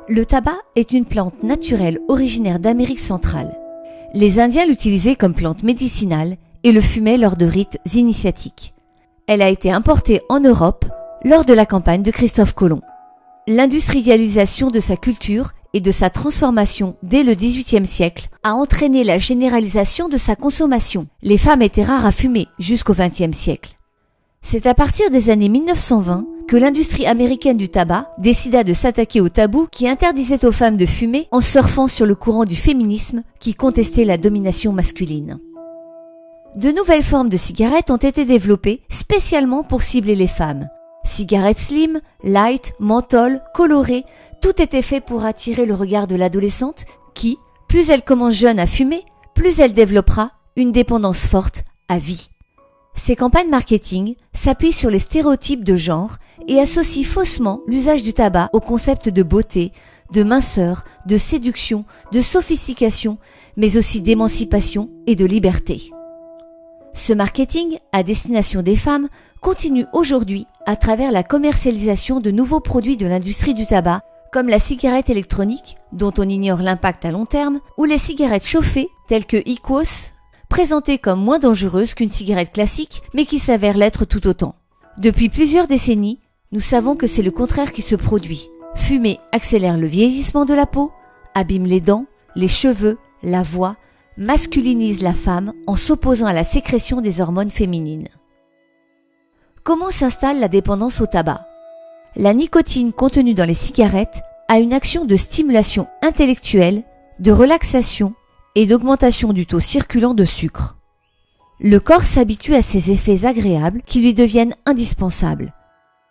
Le tabac est une plante naturelle originaire d'Amérique centrale. Les Indiens l'utilisaient comme plante médicinale et le fumaient lors de rites initiatiques. Elle a été importée en Europe lors de la campagne de Christophe Colomb. L'industrialisation de sa culture et de sa transformation dès le XVIIIe siècle a entraîné la généralisation de sa consommation. Les femmes étaient rares à fumer jusqu'au XXe siècle. C'est à partir des années 1920 que l'industrie américaine du tabac décida de s'attaquer au tabou qui interdisait aux femmes de fumer en surfant sur le courant du féminisme qui contestait la domination masculine. De nouvelles formes de cigarettes ont été développées spécialement pour cibler les femmes. Cigarettes slim, light, menthol, colorées, tout était fait pour attirer le regard de l'adolescente qui, plus elle commence jeune à fumer, plus elle développera une dépendance forte à vie. Ces campagnes marketing s'appuient sur les stéréotypes de genre et associent faussement l'usage du tabac au concept de beauté, de minceur, de séduction, de sophistication, mais aussi d'émancipation et de liberté. Ce marketing à destination des femmes continue aujourd'hui à travers la commercialisation de nouveaux produits de l'industrie du tabac, comme la cigarette électronique, dont on ignore l'impact à long terme, ou les cigarettes chauffées, telles que IQOS, présentées comme moins dangereuses qu'une cigarette classique, mais qui s'avèrent l'être tout autant. Depuis plusieurs décennies, nous savons que c'est le contraire qui se produit. Fumer accélère le vieillissement de la peau, abîme les dents, les cheveux, la voix, masculinise la femme en s'opposant à la sécrétion des hormones féminines. Comment s'installe la dépendance au tabac ? La nicotine contenue dans les cigarettes a une action de stimulation intellectuelle, de relaxation et d'augmentation du taux circulant de sucre. Le corps s'habitue à ces effets agréables qui lui deviennent indispensables.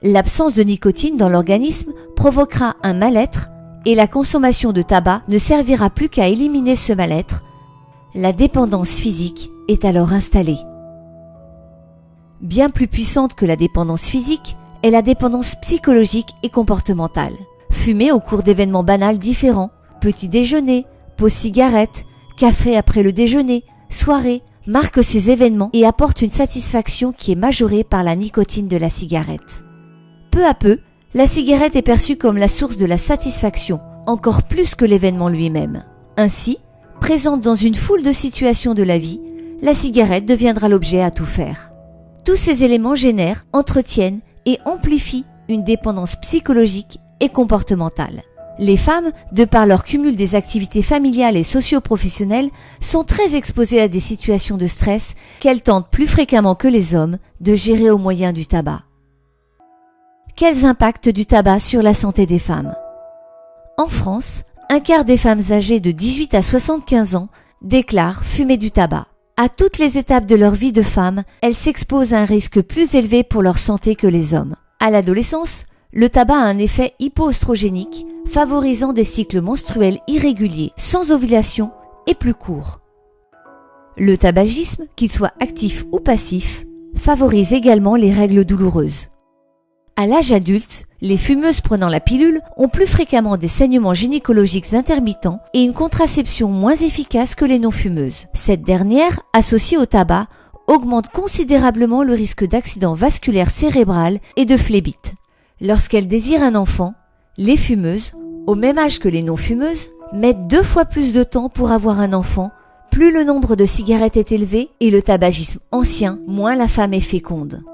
L'absence de nicotine dans l'organisme provoquera un mal-être et la consommation de tabac ne servira plus qu'à éliminer ce mal-être. La dépendance physique est alors installée. Bien plus puissante que la dépendance physique est la dépendance psychologique et comportementale. Fumer au cours d'événements banals différents, petit déjeuner, pause cigarette, café après le déjeuner, soirée, marque ces événements et apporte une satisfaction qui est majorée par la nicotine de la cigarette. Peu à peu, la cigarette est perçue comme la source de la satisfaction, encore plus que l'événement lui-même. Ainsi, présente dans une foule de situations de la vie, la cigarette deviendra l'objet à tout faire. Tous ces éléments génèrent, entretiennent et amplifient une dépendance psychologique et comportementale. Les femmes, de par leur cumul des activités familiales et socio-professionnelles, sont très exposées à des situations de stress qu'elles tentent plus fréquemment que les hommes de gérer au moyen du tabac. Quels impacts du tabac sur la santé des femmes ? En France, un quart des femmes âgées de 18 à 75 ans déclarent fumer du tabac. À toutes les étapes de leur vie de femme, elles s'exposent à un risque plus élevé pour leur santé que les hommes. À l'adolescence, le tabac a un effet hypoœstrogénique, favorisant des cycles menstruels irréguliers, sans ovulation et plus courts. Le tabagisme, qu'il soit actif ou passif, favorise également les règles douloureuses. À l'âge adulte, les fumeuses prenant la pilule ont plus fréquemment des saignements gynécologiques intermittents et une contraception moins efficace que les non-fumeuses. Cette dernière, associée au tabac, augmente considérablement le risque d'accident vasculaire cérébral et de phlébite. Lorsqu'elles désirent un enfant, les fumeuses, au même âge que les non-fumeuses, mettent 2 fois plus de temps pour avoir un enfant. Plus le nombre de cigarettes est élevé et le tabagisme ancien, moins la femme est féconde.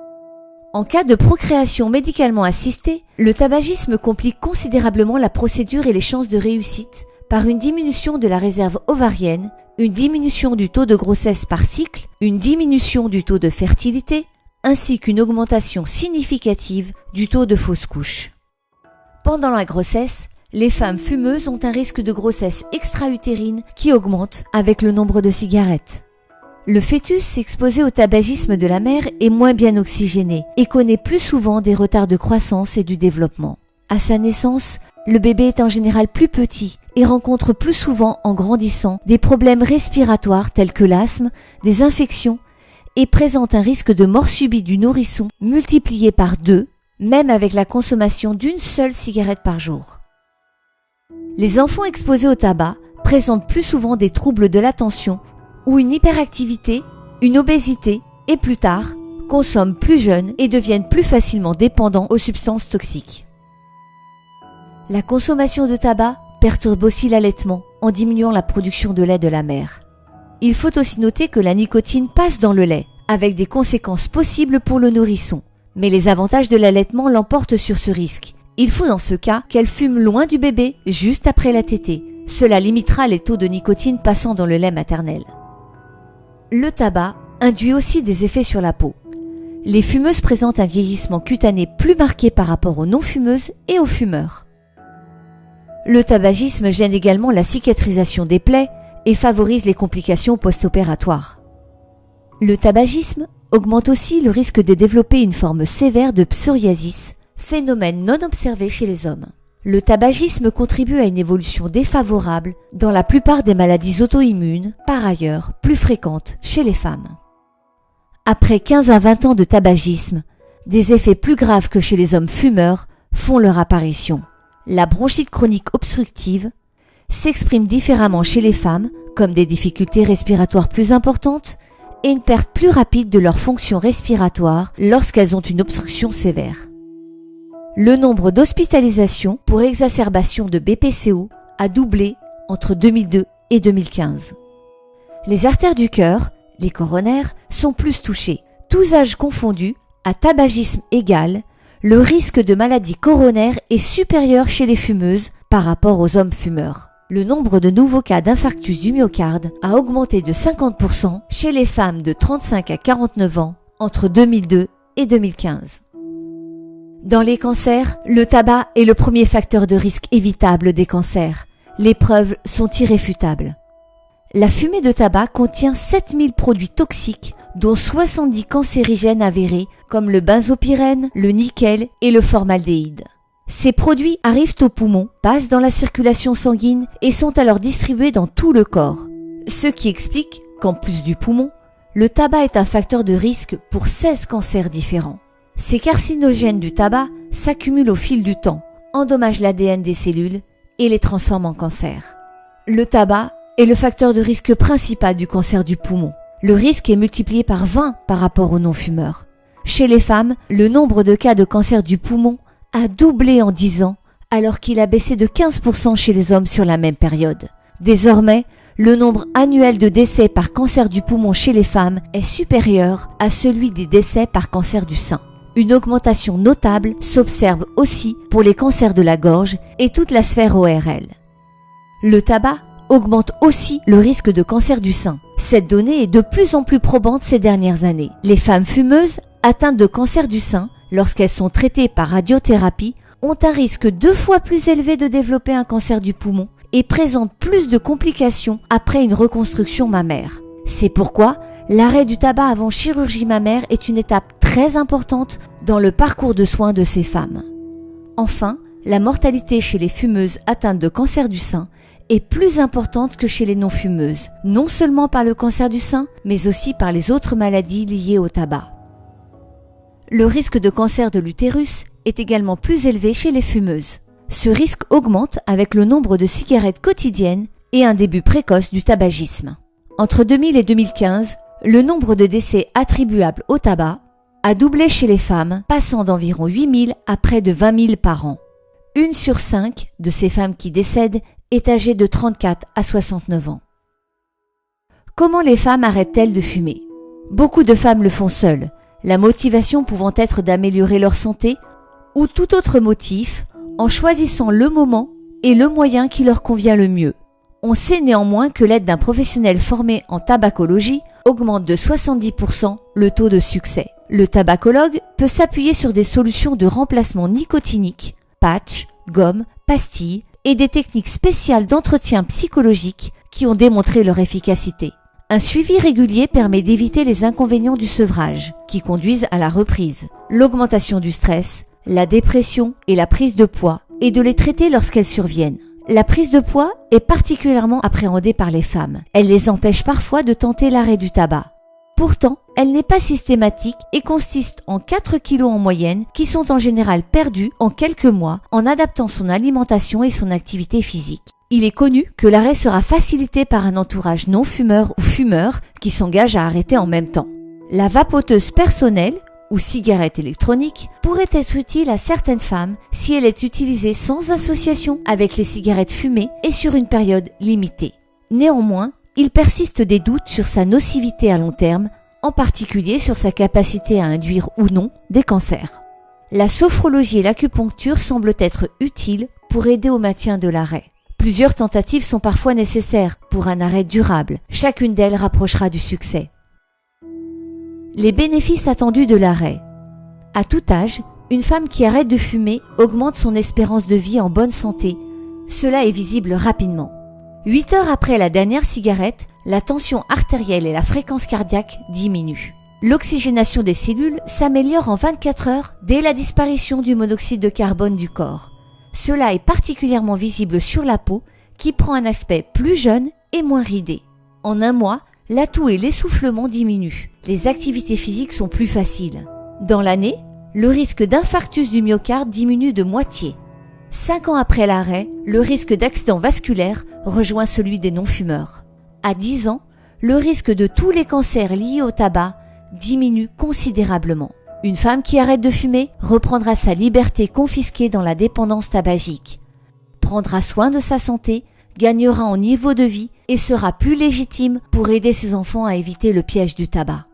En cas de procréation médicalement assistée, le tabagisme complique considérablement la procédure et les chances de réussite par une diminution de la réserve ovarienne, une diminution du taux de grossesse par cycle, une diminution du taux de fertilité, ainsi qu'une augmentation significative du taux de fausses couches. Pendant la grossesse, les femmes fumeuses ont un risque de grossesse extra-utérine qui augmente avec le nombre de cigarettes. Le fœtus exposé au tabagisme de la mère est moins bien oxygéné et connaît plus souvent des retards de croissance et du développement. À sa naissance, le bébé est en général plus petit et rencontre plus souvent en grandissant des problèmes respiratoires tels que l'asthme, des infections et présente un risque de mort subite du nourrisson multiplié par 2, même avec la consommation d'une seule cigarette par jour. Les enfants exposés au tabac présentent plus souvent des troubles de l'attention ou une hyperactivité, une obésité et plus tard, consomment plus jeunes et deviennent plus facilement dépendants aux substances toxiques. La consommation de tabac perturbe aussi l'allaitement en diminuant la production de lait de la mère. Il faut aussi noter que la nicotine passe dans le lait, avec des conséquences possibles pour le nourrisson. Mais les avantages de l'allaitement l'emportent sur ce risque. Il faut dans ce cas qu'elle fume loin du bébé juste après la tétée. Cela limitera les taux de nicotine passant dans le lait maternel. Le tabac induit aussi des effets sur la peau. Les fumeuses présentent un vieillissement cutané plus marqué par rapport aux non-fumeuses et aux fumeurs. Le tabagisme gêne également la cicatrisation des plaies et favorise les complications post-opératoires. Le tabagisme augmente aussi le risque de développer une forme sévère de psoriasis, phénomène non observé chez les hommes. Le tabagisme contribue à une évolution défavorable dans la plupart des maladies auto-immunes, par ailleurs plus fréquentes chez les femmes. Après 15 à 20 ans de tabagisme, des effets plus graves que chez les hommes fumeurs font leur apparition. La bronchite chronique obstructive s'exprime différemment chez les femmes, comme des difficultés respiratoires plus importantes et une perte plus rapide de leur fonction respiratoire lorsqu'elles ont une obstruction sévère. Le nombre d'hospitalisations pour exacerbation de BPCO a doublé entre 2002 et 2015. Les artères du cœur, les coronaires, sont plus touchées. Tous âges confondus, à tabagisme égal, le risque de maladie coronaire est supérieur chez les fumeuses par rapport aux hommes fumeurs. Le nombre de nouveaux cas d'infarctus du myocarde a augmenté de 50% chez les femmes de 35 à 49 ans entre 2002 et 2015. Dans les cancers, le tabac est le premier facteur de risque évitable des cancers. Les preuves sont irréfutables. La fumée de tabac contient 7000 produits toxiques, dont 70 cancérigènes avérés, comme le benzopyrène, le nickel et le formaldéhyde. Ces produits arrivent aux poumons, passent dans la circulation sanguine et sont alors distribués dans tout le corps. Ce qui explique qu'en plus du poumon, le tabac est un facteur de risque pour 16 cancers différents. Ces carcinogènes du tabac s'accumulent au fil du temps, endommagent l'ADN des cellules et les transforment en cancer. Le tabac est le facteur de risque principal du cancer du poumon. Le risque est multiplié par 20 par rapport aux non-fumeurs. Chez les femmes, le nombre de cas de cancer du poumon a doublé en 10 ans, alors qu'il a baissé de 15% chez les hommes sur la même période. Désormais, le nombre annuel de décès par cancer du poumon chez les femmes est supérieur à celui des décès par cancer du sein. Une augmentation notable s'observe aussi pour les cancers de la gorge et toute la sphère ORL. Le tabac augmente aussi le risque de cancer du sein. Cette donnée est de plus en plus probante ces dernières années. Les femmes fumeuses atteintes de cancer du sein, lorsqu'elles sont traitées par radiothérapie, ont un risque 2 fois plus élevé de développer un cancer du poumon et présentent plus de complications après une reconstruction mammaire. C'est pourquoi l'arrêt du tabac avant chirurgie mammaire est une étape très importante dans le parcours de soins de ces femmes. Enfin, la mortalité chez les fumeuses atteintes de cancer du sein est plus importante que chez les non-fumeuses, non seulement par le cancer du sein, mais aussi par les autres maladies liées au tabac. Le risque de cancer de l'utérus est également plus élevé chez les fumeuses. Ce risque augmente avec le nombre de cigarettes quotidiennes et un début précoce du tabagisme. Entre 2000 et 2015, le nombre de décès attribuables au tabac a doublé chez les femmes, passant d'environ 8000 à près de 20 000 par an. 1 sur 5 de ces femmes qui décèdent est âgée de 34 à 69 ans. Comment les femmes arrêtent-elles de fumer ? Beaucoup de femmes le font seules, la motivation pouvant être d'améliorer leur santé ou tout autre motif en choisissant le moment et le moyen qui leur convient le mieux. On sait néanmoins que l'aide d'un professionnel formé en tabacologie augmente de 70% le taux de succès. Le tabacologue peut s'appuyer sur des solutions de remplacement nicotinique, patch, gomme, pastilles et des techniques spéciales d'entretien psychologique qui ont démontré leur efficacité. Un suivi régulier permet d'éviter les inconvénients du sevrage, qui conduisent à la reprise, l'augmentation du stress, la dépression et la prise de poids, et de les traiter lorsqu'elles surviennent. La prise de poids est particulièrement appréhendée par les femmes. Elle les empêche parfois de tenter l'arrêt du tabac. Pourtant, elle n'est pas systématique et consiste en 4 kilos en moyenne qui sont en général perdus en quelques mois en adaptant son alimentation et son activité physique. Il est connu que l'arrêt sera facilité par un entourage non fumeur ou fumeur qui s'engage à arrêter en même temps. La vapoteuse personnelle ou cigarette électronique pourrait être utile à certaines femmes si elle est utilisée sans association avec les cigarettes fumées et sur une période limitée. Néanmoins, il persiste des doutes sur sa nocivité à long terme, en particulier sur sa capacité à induire ou non des cancers. La sophrologie et l'acupuncture semblent être utiles pour aider au maintien de l'arrêt. Plusieurs tentatives sont parfois nécessaires pour un arrêt durable. Chacune d'elles rapprochera du succès. Les bénéfices attendus de l'arrêt. À tout âge, une femme qui arrête de fumer augmente son espérance de vie en bonne santé. Cela est visible rapidement. 8 heures après la dernière cigarette, la tension artérielle et la fréquence cardiaque diminuent. L'oxygénation des cellules s'améliore en 24 heures dès la disparition du monoxyde de carbone du corps. Cela est particulièrement visible sur la peau qui prend un aspect plus jeune et moins ridé. En un mois, la toux et l'essoufflement diminuent. Les activités physiques sont plus faciles. Dans l'année, le risque d'infarctus du myocarde diminue de moitié. 5 ans après l'arrêt, le risque d'accident vasculaire rejoint celui des non-fumeurs. À 10 ans, le risque de tous les cancers liés au tabac diminue considérablement. Une femme qui arrête de fumer reprendra sa liberté confisquée dans la dépendance tabagique, prendra soin de sa santé, gagnera en niveau de vie et sera plus légitime pour aider ses enfants à éviter le piège du tabac.